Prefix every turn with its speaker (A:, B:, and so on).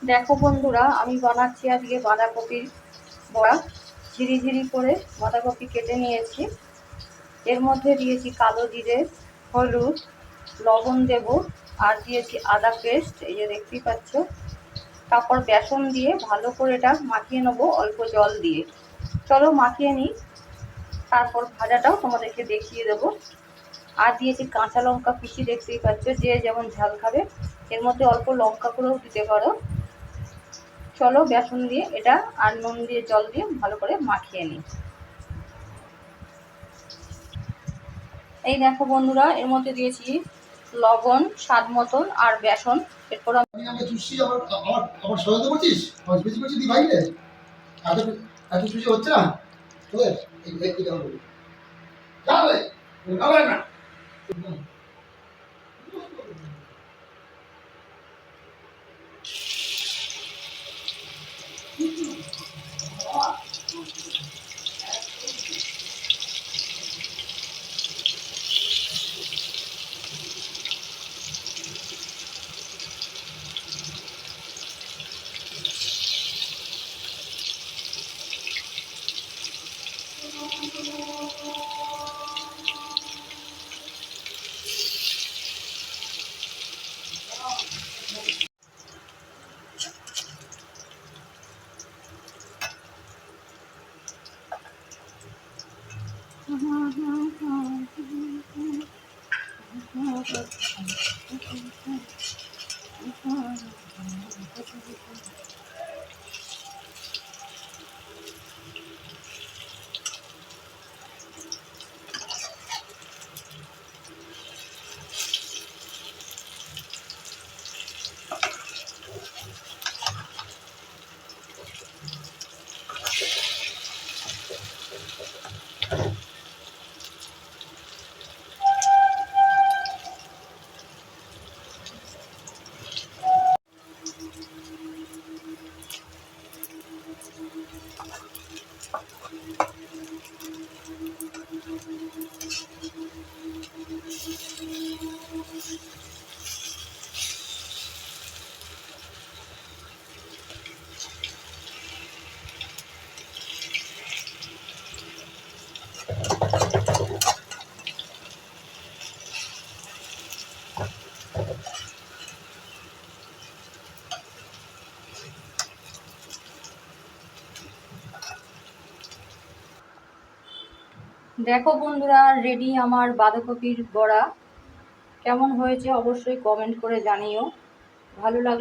A: দেখো বন্ধুরা, আমি বানাচ্ছি আজকে বাঁধাকপির বড়া। ঝিরিঝিরি করে বাঁধাকপি কেটে নিয়েছি। এর মধ্যে দিয়েছি কালো জিরে, হলুদ, লবণ দেব, আর দিয়েছি আদা পেস্ট, এই যে দেখতেই পাচ্ছ। তারপর বেসন দিয়ে ভালো করে এটা মাখিয়ে নেবো অল্প জল দিয়ে। চলো মাখিয়ে নিই, তারপর ভাজাটাও তোমাদেরকে দেখিয়ে দেবো। আর দিয়েছি কাঁচা লঙ্কা কুচি, দেখতেই পাচ্ছ, যে যেমন ঝাল খাবে। এর মধ্যে অল্প লঙ্কা করেও দিতে পারো। চলো বেসন দিয়ে এটা আর নুন দিয়ে জল দিয়ে ভালো করে মাখিয়ে নিই। এই দেখো বন্ধুরা, এর মধ্যে দিয়েছি লবণ স্বাদ মতন আর বেসন। এরপর
B: আমি চুষি আবার আবার আবার সহায়তা করছিস, বেশি করছিস দি ভাই রে, এত এত চুষি হচ্ছে না তোদের। এই এই কথা বলি যাবে যাবে না।
A: দেখো বন্ধুরা, রেডি আমার বাঁধাকপির বড়া। কেমন হয়েছে অবশ্যই কমেন্ট করে জানিও। ভালো লাগলে